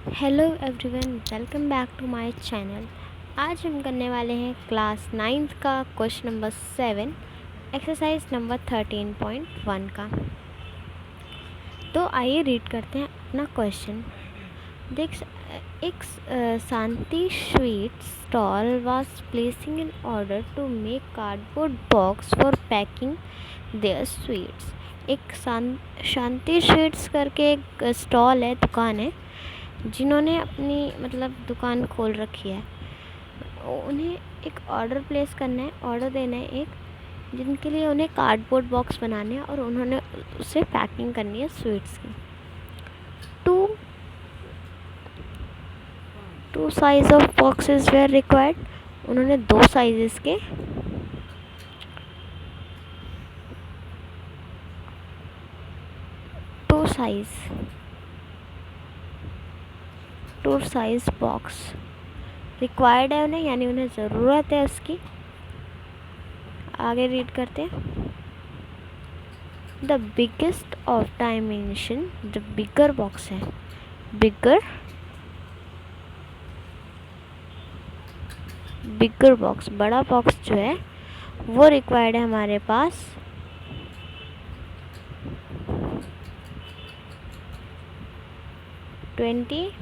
Hello everyone, welcome back to my channel. आज हम करने वाले हैं क्लास 9th का क्वेश्चन नंबर 7 एक्सरसाइज नंबर 13.1 का। तो आइए रीड करते हैं अपना क्वेश्चन। देख, एक Shanti sweet stall was placing in order to make cardboard box for packing their sweets. एक शांति स्वीट्स करके एक स्टॉल है, दुकान है, जिन्होंने अपनी दुकान खोल रखी है। उन्हें एक ऑर्डर प्लेस करना है, ऑर्डर देना है एक, जिनके लिए उन्हें कार्डबोर्ड बॉक्स बनाने हैं और उन्होंने उसे पैकिंग करनी है स्वीट्स की। Two size of boxes were required. उन्होंने दो साइजेस के टू साइज बॉक्स रिक्वायर्ड है उन्हें, यानी उन्हें ज़रूरत है उसकी। आगे रीड करते हैं। द बिगेस्ट ऑफ डायमेंशन, जो बिगर बॉक्स है, बिगर बॉक्स, बड़ा बॉक्स जो है वो रिक्वायर्ड है हमारे पास 25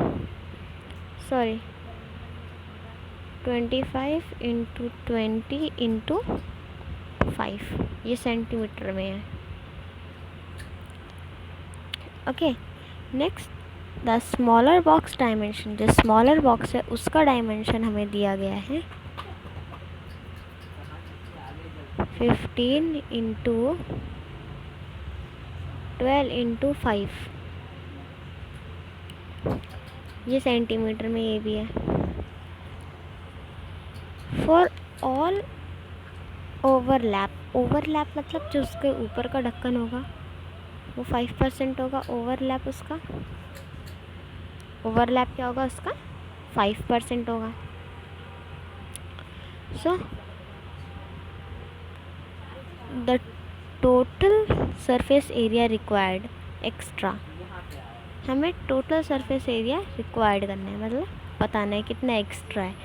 इंटू 20 इंटू 5, ये सेंटीमीटर में है। Okay, next the smaller box dimension, जो स्मॉलर बॉक्स है उसका डायमेंशन हमें दिया गया है 15 इंटू 12 इंटू 5, ये सेंटीमीटर में ये भी है। फॉर ऑल ओवरलैप मतलब जो उसके ऊपर का ढक्कन होगा वो 5% होगा। ओवरलैप क्या होगा उसका? 5% होगा। So the total surface area required extra, हमें टोटल सरफेस एरिया रिक्वायर्ड करना है, मतलब बताना है कितना एक्स्ट्रा है।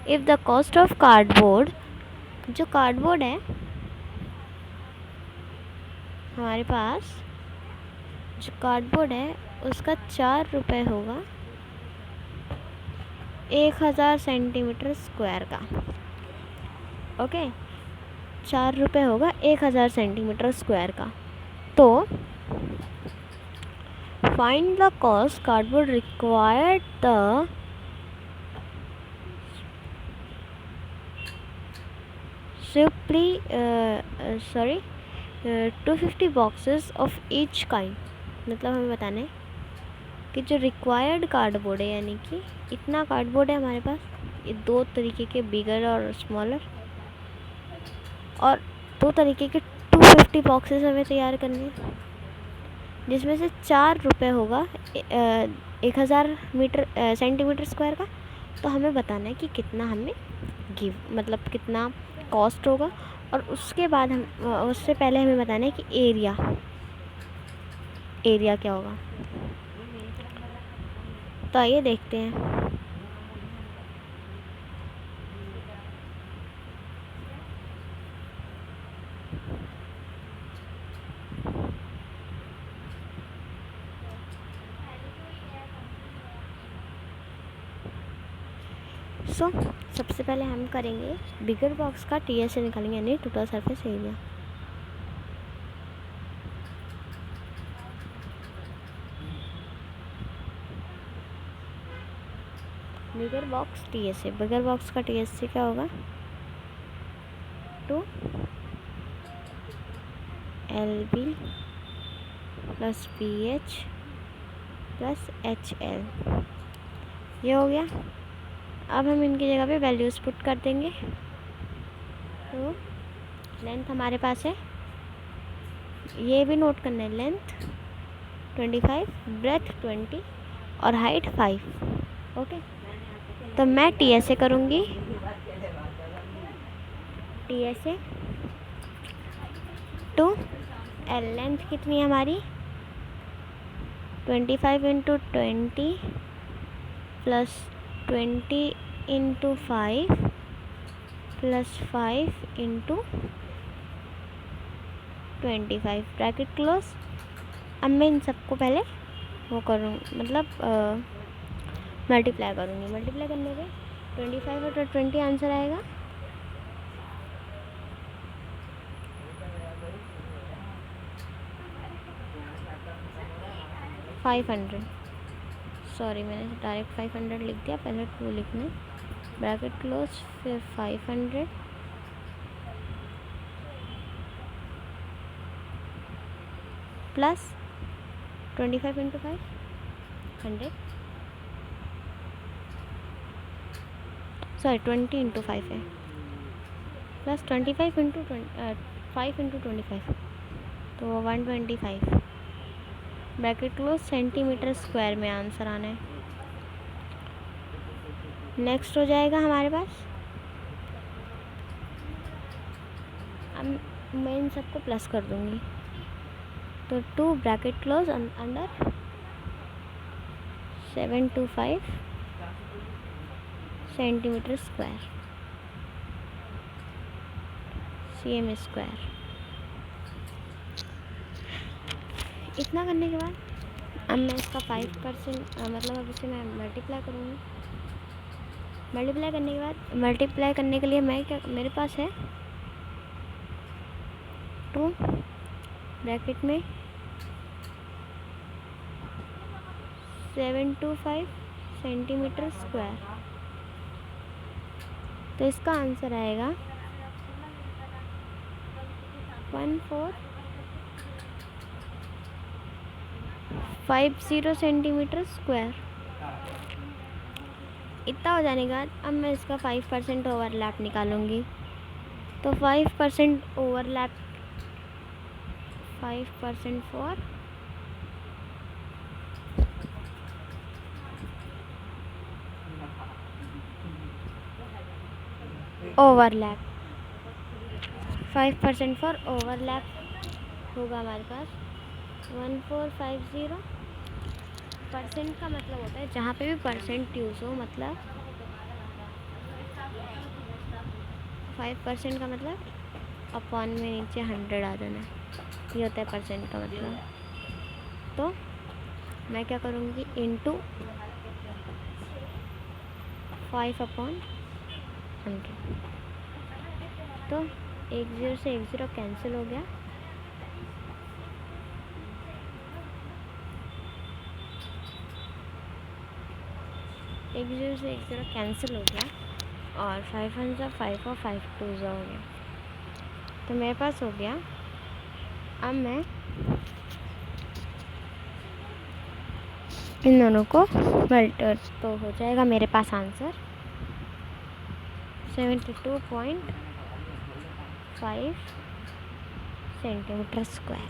If the cost of cardboard, जो कार्डबोर्ड है हमारे पास, जो कार्डबोर्ड है उसका 4 रुपये होगा 1000 सेंटीमीटर स्क्वायर का। ओके, 4 रुपये होगा 1000 सेंटीमीटर स्क्वायर का। तो find the cost cardboard required the simply 250 boxes of each kind. मतलब हमें बताना है कि जो रिक्वायर्ड कार्डबोर्ड है, यानी कि इतना कार्डबोर्ड है हमारे पास, ये दो तरीके के, बिगर और स्मॉलर, और दो तरीके के 250 बॉक्सेस हमें तैयार करने हैं, जिसमें से 4 रुपये होगा 1000 सेंटीमीटर स्क्वायर का। तो हमें बताना है कि कितना हमें कितना कॉस्ट होगा, और उसके बाद उससे पहले हमें बताना है कि एरिया क्या होगा। तो आइए देखते हैं। सबसे पहले हम करेंगे बिगर बॉक्स का टीएस से निकालेंगे, यानी total surface area. Bigger box TS से, बिगर बॉक्स का टीएस से क्या होगा? 2 LB plus BH plus HL, ये हो गया। अब हम इनकी जगह पे वैल्यूज़ पुट कर देंगे। तो लेंथ हमारे पास है, ये भी नोट करना है, लेंथ 25, ब्रेथ 20 और हाइट 5। ओके, तो मैं TSA करूँगी। TSA टू L, लेंथ कितनी है हमारी? 25 into 20 plus 20 × 5 plus 5 × 25 bracket close. अब मैं इन सबको पहले वो करूँ, मतलब मल्टीप्लाई करूँगी। मल्टीप्लाई करने पे 25 और 20 आंसर आएगा 500। सॉरी, मैंने डायरेक्ट 500 लिख दिया, पहले 2 लिखना। ब्रैकेट क्लोज, फिर 500 प्लस 25 × 5 100, सॉरी 20 × 5 है, प्लस 25 × 5 × 25 तो 125 ब्रैकेट क्लोज। सेंटीमीटर स्क्वायर में आंसर आना है। नेक्स्ट हो जाएगा हमारे पास, अब मैं इन सबको प्लस कर दूंगी, तो 2 bracket close under 725 centimetre square cm square. इतना करने के बाद अब मैं इसका 5% मतलब अब इसे मैं मल्टीप्लाई करूँगी। मल्टीप्लाई करने के बाद, मल्टीप्लाई करने के लिए मैं क्या, मेरे पास है 2 ब्रैकेट में 725 सेंटीमीटर स्क्वायर, तो इसका आंसर आएगा 1450 सेंटीमीटर स्क्वायर। इतना हो जाने के बाद अब मैं इसका 5% ओवरलैप निकालूंगी, तो 5% overlap, 5% for overlap, 5% for overlap होगा हमारे पास 1450। परसेंट का मतलब होता है जहाँ पे भी परसेंट यूज़ हो, मतलब 5% का मतलब अपॉन में नीचे 100 आ जाना, ये होता है परसेंट का मतलब। तो मैं क्या करूँगी, इंटू 5/100, तो 1 0 से 1 0 कैंसिल हो गया, एक 0 से 1 0 कैंसिल हो गया, और 5 1 ज़ा 5 और 5 2 ज़ा हो गया, तो मेरे पास हो गया। अब मैं इन दोनों को मल्टीप्लाई, तो हो जाएगा मेरे पास आंसर 72.5 सेंटीमीटर स्क्वायर।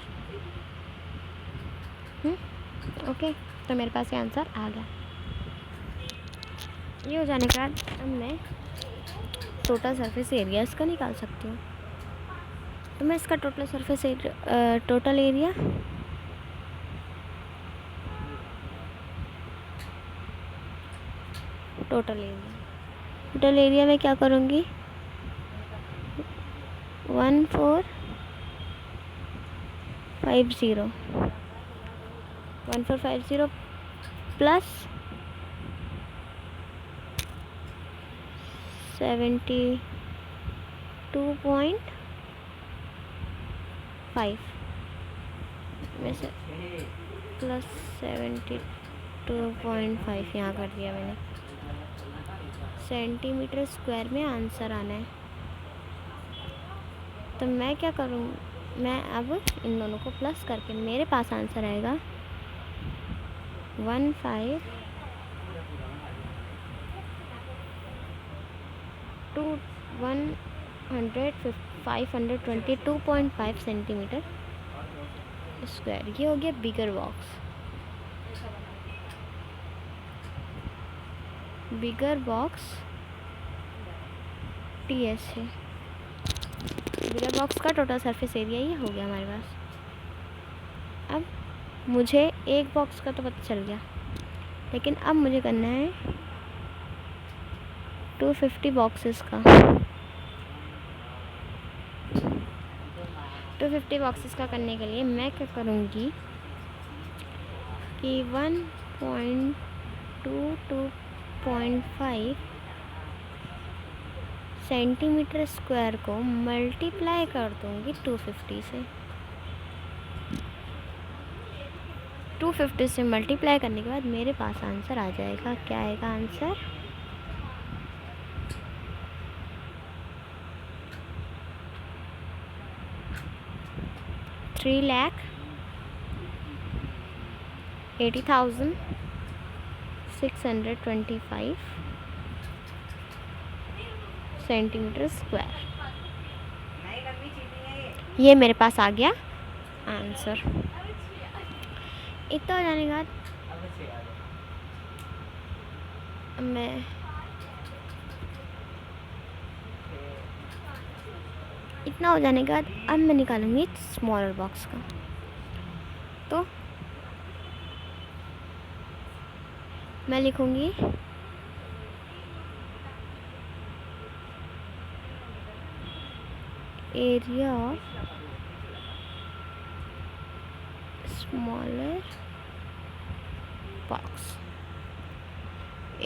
ओके, तो मेरे पास ये आंसर आ गया। ये हो जाने के बाद अब मैं टोटल सरफेस एरिया इसका निकाल सकती हूँ। तो मैं इसका total surface area, total area में क्या करूँगी, 1450 प्लस 72.5 में से प्लस 72.5 यहाँ कर दिया मैंने, सेंटीमीटर स्क्वायर में आंसर आना है। तो मैं क्या करूँ, मैं अब इन दोनों को प्लस करके मेरे पास आंसर आएगा 522.5 सेंटीमीटर स्क्वायर। ये हो गया बिगर बॉक्स TS है। बिगर बॉक्स का टोटल सरफेस एरिया ये हो गया हमारे पास। अब मुझे एक बॉक्स का तो पता चल गया, लेकिन अब मुझे करना है 250 बॉक्सेस का। 250 बॉक्सेस का करने के लिए मैं क्या करूँगी कि 1.22.5 सेंटीमीटर स्क्वायर को मल्टीप्लाई कर दूँगी 250 से। 250 से मल्टीप्लाई करने के बाद मेरे पास आंसर आ जाएगा। क्या आएगा आंसर? 3,80,625 centimetre square. ये मेरे पास आ गया आंसर। इतना हो जाने के बाद मैं इतना हो जाने के बाद अब मैं निकालूंगी स्मॉलर बॉक्स का। तो मैं लिखूंगी area of smaller box.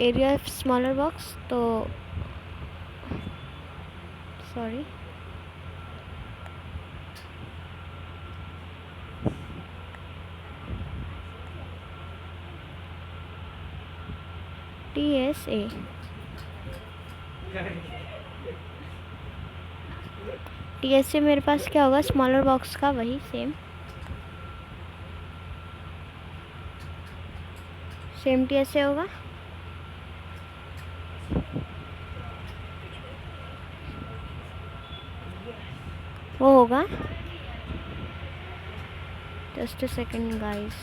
Area of smaller box, तो सॉरी TSA। TSA मेरे पास क्या होगा स्मॉलर बॉक्स का, वही सेम TSA होगा। वो होगा, just a second guys,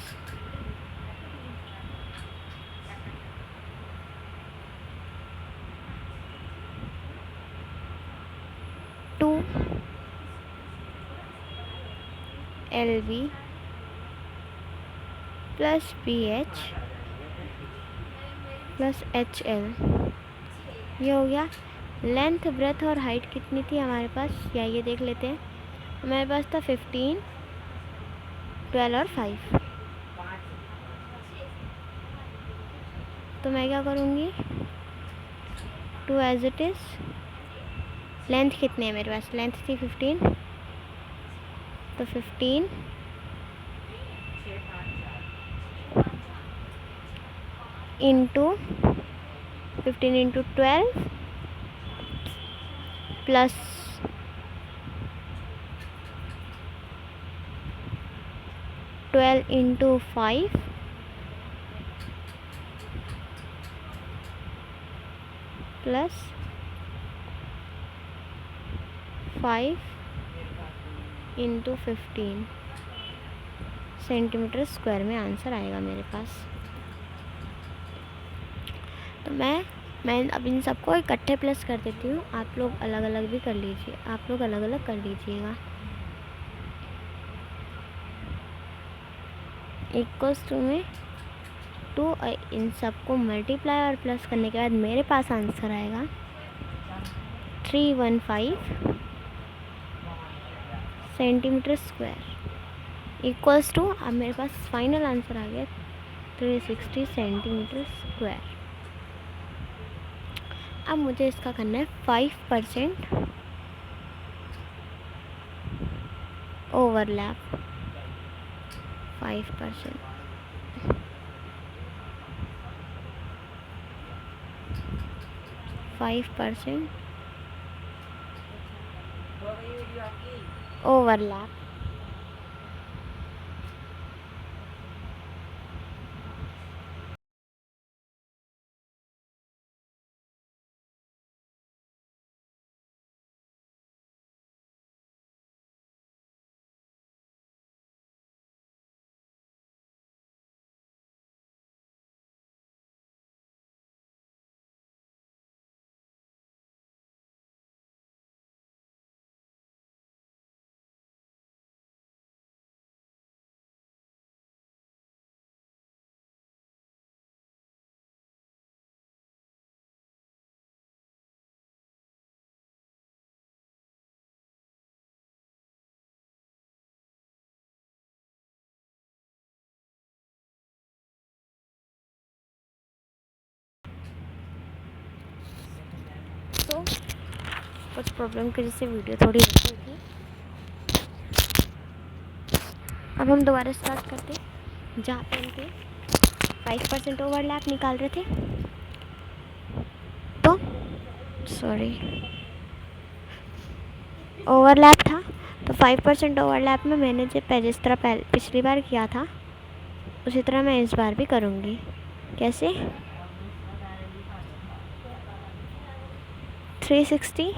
2 LB plus BH plus HL। ये हो गया। लेंथ, ब्रेथ और हाइट कितनी थी हमारे पास, या ये देख लेते हैं। हमारे पास था 15, 12 और 5। तो मैं क्या करूँगी, 2 एज इट इज़। लेंथ कितनी है मेरे पास, लेंथ थी 15, तो 15 into 12 plus 12 into 5 plus 5 into 15 centimetre square में आंसर आएगा मेरे पास। तो मैं अब इन सबको इकट्ठे प्लस कर देती हूँ। आप लोग अलग अलग भी कर लीजिए, आप लोग अलग अलग कर लीजिएगा। इक्वल्स टू में 2, इन सबको मल्टीप्लाई और प्लस करने के बाद मेरे पास आंसर आएगा 315 सेंटीमीटर स्क्वायर इक्वल्स टू, अब मेरे पास फाइनल आंसर आ गया 360 सेंटीमीटर स्क्वायर। अब मुझे इसका करना है 5% ओवरलैप। 5%, 5% ओवरलैप। तो कुछ प्रॉब्लम की वजह से वीडियो थोड़ी रुक गई थी। अब हम दोबारा स्टार्ट करते हैं जहाँ पे हम 5% ओवरलैप निकाल रहे थे। तो सॉरी, ओवरलैप था तो 5% ओवरलैप में मैंने जिस तरह पिछली बार किया था उसी तरह मैं इस बार भी करूँगी। कैसे? 360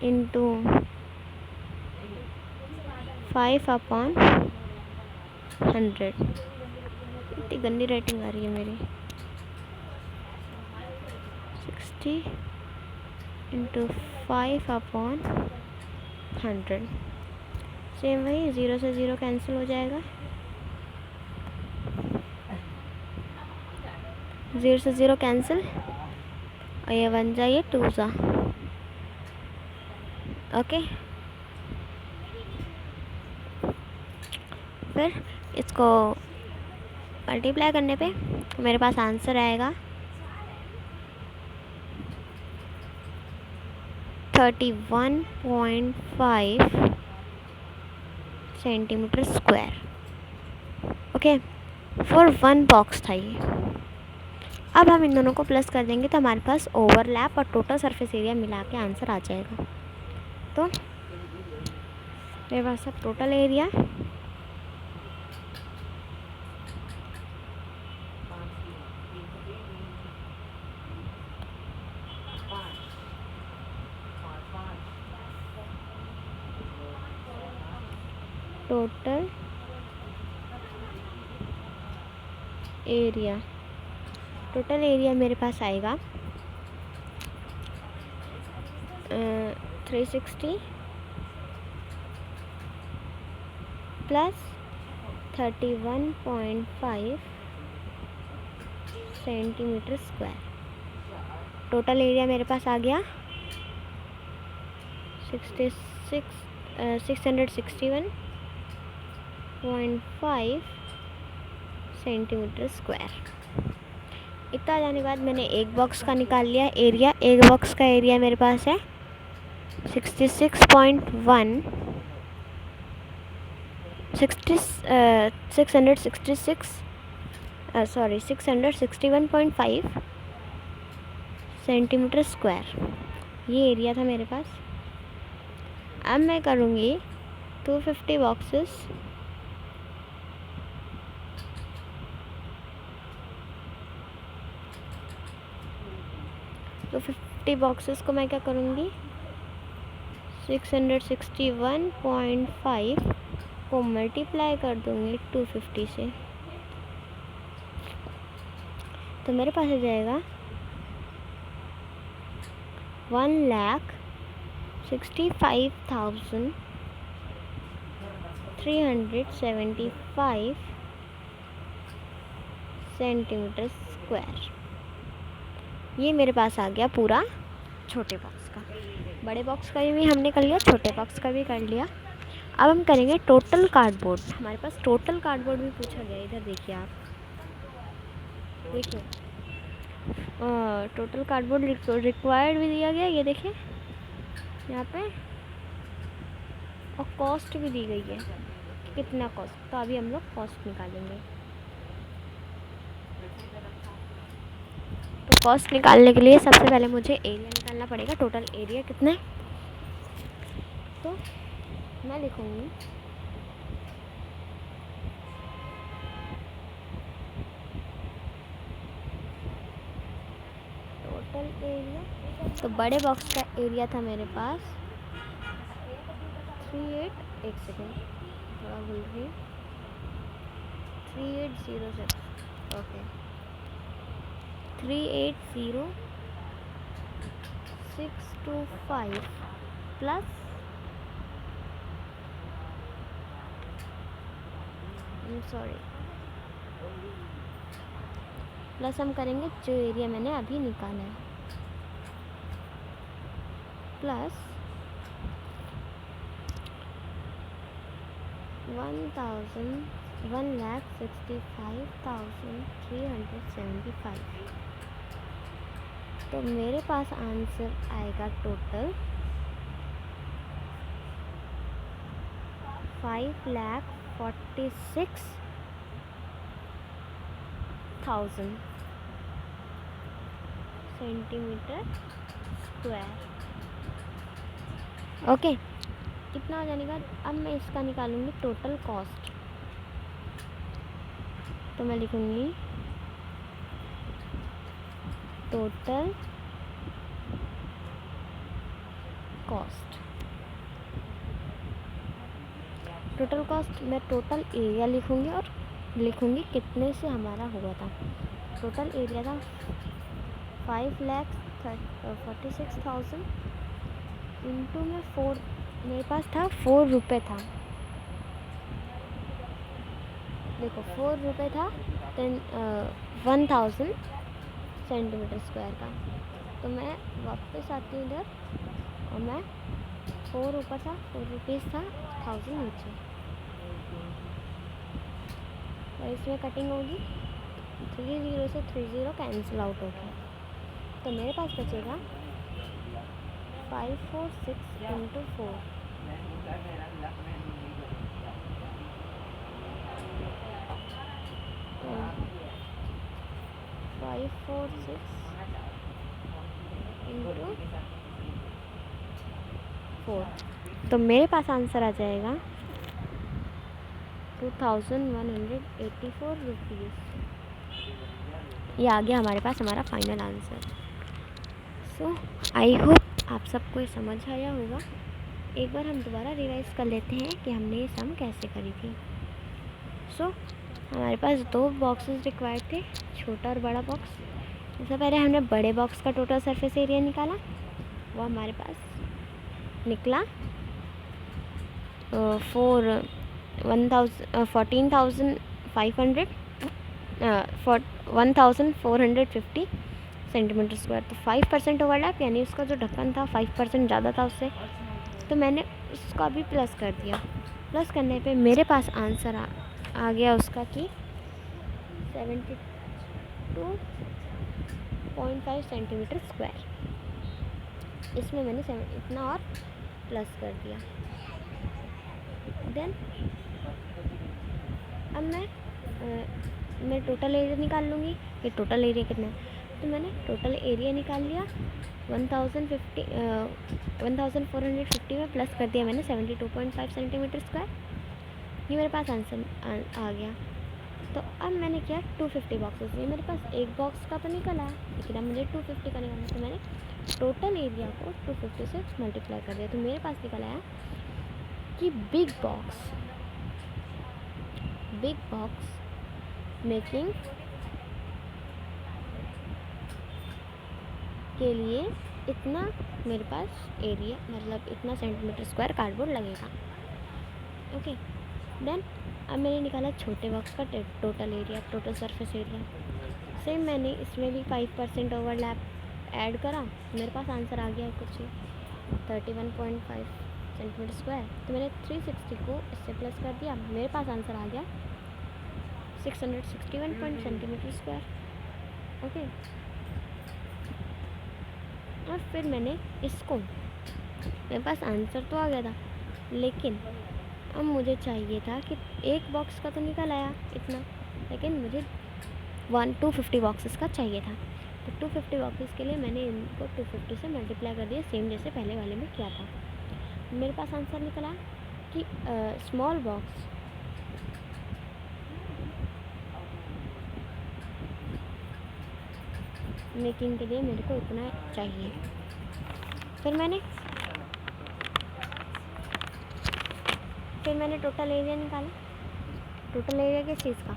इंटू 5/100। इतनी गंदी रेटिंग आ रही है मेरी। 60 इंटू 5/100। सेम वही, 0 से 0 कैंसिल हो जाएगा, 0 से 0 कैंसिल, और ये बन जाइए 2 सा। ओके, फिर इसको मल्टीप्लाई करने पे मेरे पास आंसर आएगा 31.5 centimetre square. Okay, for 1 box था ये। अब हम इन दोनों को प्लस कर देंगे तो हमारे पास ओवरलैप और टोटल सरफेस एरिया मिला के आंसर आ जाएगा। तो मेरे पास अब टोटल एरिया टोटल एरिया मेरे पास आएगा 360 plus 31.5 centimetre square. Total area मेरे पास आ गया 661.5 सेंटीमीटर स्क्वायर। इतना जाने के बाद मैंने एक बॉक्स का निकाल लिया एरिया। एक बॉक्स का एरिया मेरे पास है 661.5 सेंटीमीटर स्क्वायर। ये एरिया था मेरे पास। अब मैं करूँगी 250 बॉक्सेस, तो 50 बॉक्सेस को मैं क्या करूँगी 661.5 को मल्टीप्लाई कर दूँगी 250 से, तो मेरे पास आ जाएगा 1,65,375 सेंटीमीटर स्क्वायर। ये मेरे पास आ गया पूरा छोटे बॉक्स का। बड़े बॉक्स का भी हमने कर लिया, छोटे बॉक्स का भी कर लिया। अब हम करेंगे टोटल कार्डबोर्ड। हमारे पास टोटल कार्डबोर्ड भी पूछा गया। इधर देखिए आप, देखिए टोटल कार्डबोर्ड रिक्वायर्ड भी दिया गया, ये देखिए यहाँ पे, और कॉस्ट भी दी गई है कितना कॉस्ट। तो अभी हम लोग कॉस्ट निकालेंगे। तो कॉस्ट निकालने के लिए सबसे पहले मुझे एरिया निकालना पड़ेगा। टोटल एरिया कितना है, तो मैं लिखूँगी टोटल एरिया। तो बड़े बॉक्स का एरिया था मेरे पास 38, एक सेकेंड थोड़ा भूल रही, 3806, ओके 380,625 प्लस प्लस हम करेंगे जो एरिया मैंने अभी निकाला है, प्लस 1,65,375। तो मेरे पास आंसर आएगा टोटल 5,46,000 सेंटीमीटर स्क्वायर। ओके, इतना हो जाने के बाद अब मैं इसका निकालूंगी टोटल कॉस्ट। तो मैं लिखूंगी टोटल कॉस्ट। टोटल कॉस्ट मैं टोटल एरिया लिखूंगी और लिखूंगी कितने से हमारा हुआ था। टोटल एरिया था 5,46,000 इंटू में 4, मेरे पास था 4 रुपये था। देखो 4 रुपये था 1000 सेंटीमीटर स्क्वायर का। तो मैं वापस आती हूँ इधर और मैं 4 ऊपर था, 4 रुपीज़ था, 1000 नीचे। और इसमें कटिंग होगी, 30 से 30 कैंसिल आउट हो गया। तो मेरे पास बचेगा 546 इंटू 4, 546 इंटू 4। तो मेरे पास आंसर आ जाएगा 2184 रुपीज़। ये आ गया हमारे पास हमारा final answer. So I hope आप सबको ये समझ आया होगा। एक बार हम दोबारा रिवाइज कर लेते हैं कि हमने ये सम कैसे करी थी। सो हमारे पास 2 बॉक्सेस रिक्वायर्ड थे, छोटा और बड़ा बॉक्स। सबसे पहले हमने बड़े बॉक्स का टोटल सरफेस एरिया निकाला। वो हमारे पास निकला 1450 सेंटीमीटर स्क्वायर। तो 5% ओवरलैप, यानी उसका जो ढक्कन था 5% ज़्यादा था उससे, तो मैंने उसका भी प्लस कर दिया। प्लस करने पे मेरे पास आंसर आ गया उसका कि 72.5 सेंटीमीटर स्क्वायर। इसमें मैंने इतना और प्लस कर दिया। देन अब मैं टोटल एरिया निकाल लूँगी कि टोटल एरिया कितना है। तो मैंने टोटल एरिया निकाल लिया 1450 में प्लस कर दिया मैंने 72.5 सेंटीमीटर स्क्वायर। ये मेरे पास आंसर आ गया। तो अब मैंने किया 250 बॉक्सेस। ये मेरे पास एक बॉक्स का तो निकला, लेकिन अब मुझे 250 का निकालना। तो मैंने टोटल एरिया को 250 से मल्टीप्लाई कर दिया। तो मेरे पास निकल आया कि बिग बॉक्स मेकिंग के लिए इतना मेरे पास एरिया, मतलब इतना सेंटीमीटर स्क्वायर कार्डबोर्ड लगेगा। ओके, देन अब मैंने निकाला छोटे बॉक्स का total area, total surface area. Same मैंने इसमें भी 5% ओवरलैप ऐड करा। मेरे पास आंसर आ गया कुछ 31.5 सेंटीमीटर स्क्वायर। तो मैंने 360 को इससे प्लस कर दिया, मेरे पास आंसर आ गया 661 सेंटीमीटर स्क्वायर। ओके, और फिर मैंने इसको, मेरे पास आंसर तो आ गया था, लेकिन अब मुझे चाहिए था कि एक बॉक्स का तो निकल आया इतना, लेकिन मुझे 250 बॉक्सेस का चाहिए था। तो 250 बॉक्सेस के लिए मैंने इनको 250 से मल्टीप्लाई कर दिया, सेम जैसे पहले वाले में किया था। मेरे पास आंसर निकला कि स्मॉल बॉक्स मेकिंग के लिए मेरे को इतना चाहिए। फिर मैंने टोटल एरिया निकाला। टोटल एरिया किस चीज़ का,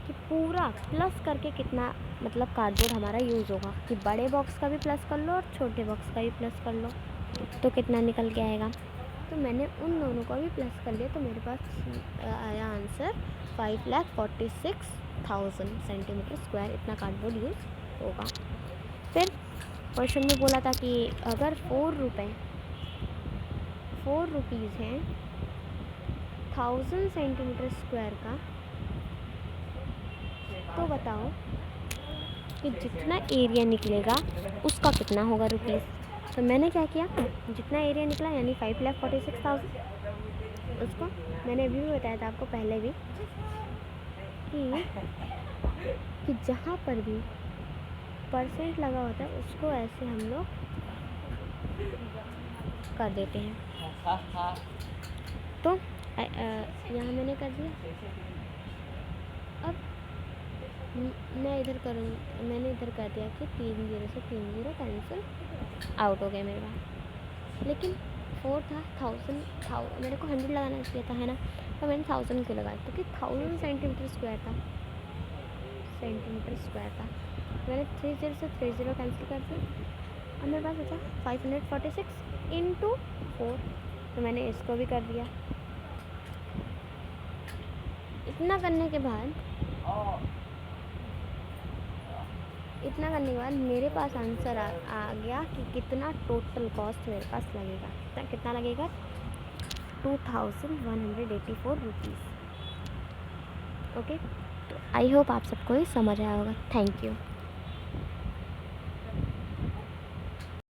कि पूरा प्लस करके कितना मतलब कार्डबोर्ड हमारा यूज़ होगा, कि बड़े बॉक्स का भी प्लस कर लो और छोटे बॉक्स का भी प्लस कर लो तो कितना निकल के आएगा। तो मैंने उन दोनों को भी प्लस कर लिया। तो मेरे पास आया आंसर 5,46,000 सेंटीमीटर स्क्वायर, इतना कार्डबोर्ड यूज़ होगा। फिर क्वेश्चन में बोला था कि अगर 4 रुपीज़ हैं 1000 सेंटीमीटर स्क्वायर का, तो बताओ कि जितना एरिया निकलेगा उसका कितना होगा रुपीज़। तो मैंने क्या किया, जितना एरिया निकला यानी 5,46,000, उसको मैंने अभी भी बताया था आपको पहले भी कि जहाँ पर भी परसेंट लगा होता है उसको ऐसे हम लोग कर देते हैं। तो यहाँ मैंने कर दिया। अब मैं इधर करूँगी, मैंने इधर कर दिया कि 3 0 से 3 0 कैंसिल आउट हो गया मेरे पास। लेकिन 4 था, 1000 मेरे को 100 लगाना चाहिए था, है ना, तो मैंने 1000 क्यों लगाया, क्योंकि 1000 सेंटीमीटर स्क्वायर था, मैंने 3 0 से 3 0 कैंसिल कर दिया। अब मेरे पास बचा 546 इंटू 4, तो मैंने इसको भी कर दिया। इतना करने के बाद मेरे पास आंसर आ गया कि कितना टोटल कॉस्ट मेरे पास लगेगा। कितना लगेगा, 2184 रुपीज़। ओके, तो आई होप आप सबको ये समझ आया होगा। Thank you.